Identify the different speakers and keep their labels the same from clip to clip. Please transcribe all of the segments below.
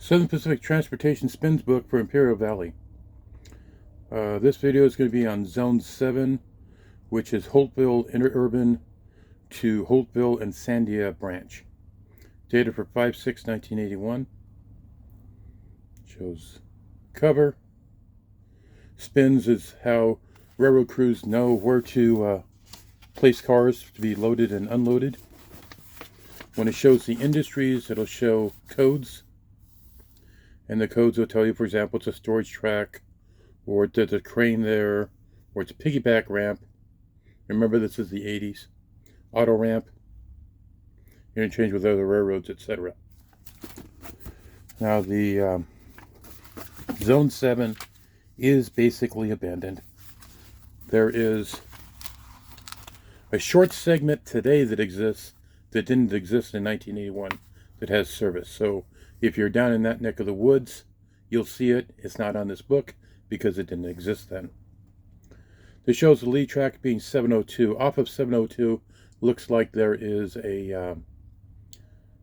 Speaker 1: Southern Pacific Transportation Spins book for Imperial Valley. This video is going to be on Zone 7, which is Holtville Interurban to Holtville and Sandia branch. Data for 5/6/1981. Shows cover. Spins is how railroad crews know where to place cars to be loaded and unloaded. When it shows the industries, it'll show codes. And the codes will tell you, for example, it's a storage track, or there's a crane there, or it's a piggyback ramp. Remember, this is the 80s. Auto ramp, interchange with other railroads, etc. Now, the Zone 7 is basically abandoned. There is a short segment today that exists that didn't exist in 1981 that has service. So if you're down in that neck of the woods, you'll see it. It's not on this book because it didn't exist then. This shows the lead track being 702. Off of 702 looks like there is a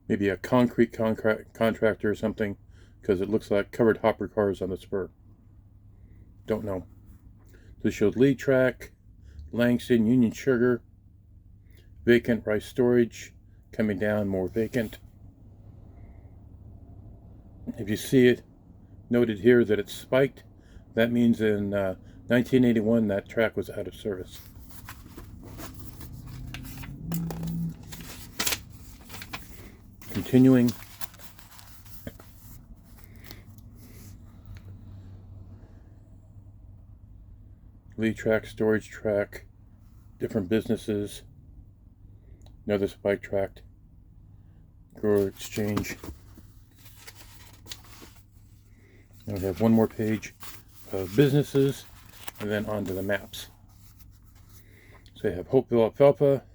Speaker 1: maybe a concrete contractor or something, because it looks like covered hopper cars on the spur. Don't know. This shows lead track, Langston, Union Sugar, vacant rice storage, coming down, more vacant. If you see it noted here that it's spiked, that means in 1981 that track was out of service. Continuing. Lead track, storage track, different businesses, another spike tract, grower exchange. Now we have one more page of businesses, and then on to the maps. So you have Holtville Alfalfa,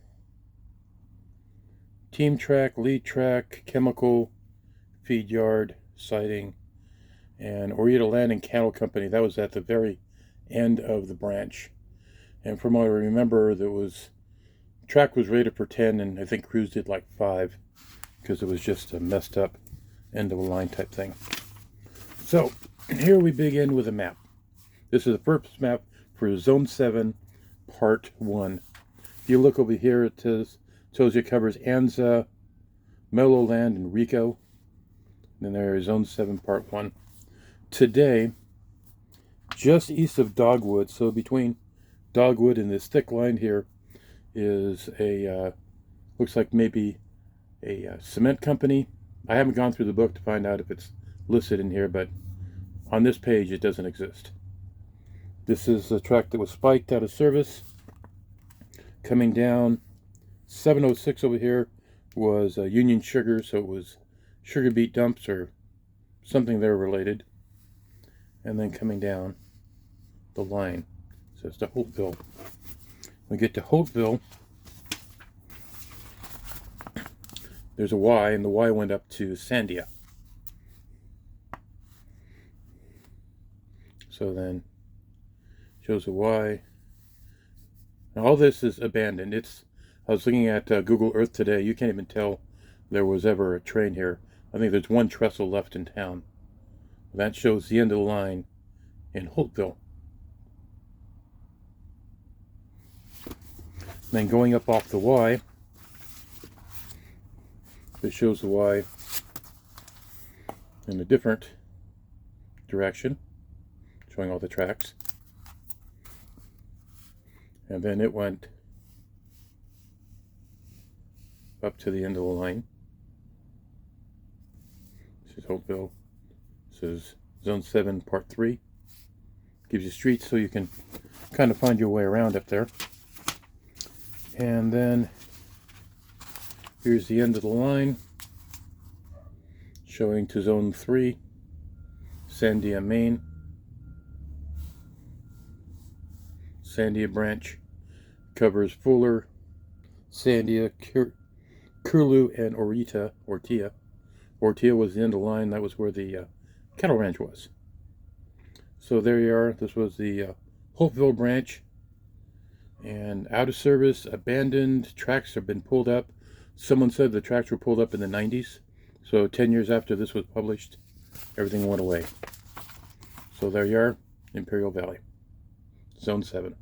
Speaker 1: team track, lead track, chemical, feed yard, siding, and Orieta Land and Cattle Company. That was at the very end of the branch. And from what I remember, track was rated for 10, and I think crews did like 5 because it was just a messed up end of a line type thing. So here we begin with a map. This is the first map for Zone 7, Part 1. If you look over here, it shows you it covers Anza, Mellow Land, and Rico. And then there is Zone 7, Part 1. Today, just east of Dogwood, so between Dogwood and this thick line here, is looks like maybe a cement company. I haven't gone through the book to find out if it's listed in here, but on this page it doesn't exist. This is the track that was spiked out of service. Coming down, 706 over here was Union Sugar, so it was sugar beet dumps or something there related. And then coming down the line, so it's to Holtville. When we get to Holtville, there's a Y, and the Y went up to Sandia. So then shows a Y. Now all this is abandoned. I was looking at Google Earth today. You can't even tell there was ever a train here. I think there's one trestle left in town. That shows the end of the line in Holtville. Then going up off the Y, this shows the Y in a different direction, showing all the tracks. And then it went up to the end of the line. This is Holtville. This is Zone 7, Part 3. Gives you streets so you can kind of find your way around up there. And then here's the end of the line, showing to Zone 3, Sandia, Maine. Sandia branch covers Fuller, Sandia, Curlew, and Ortia. Ortia was the end of the line. That was where the cattle ranch was. So there you are. This was the Holtville branch. And out of service, abandoned, tracks have been pulled up. Someone said the tracks were pulled up in the 90s. So 10 years after this was published, everything went away. So there you are, Imperial Valley, Zone 7.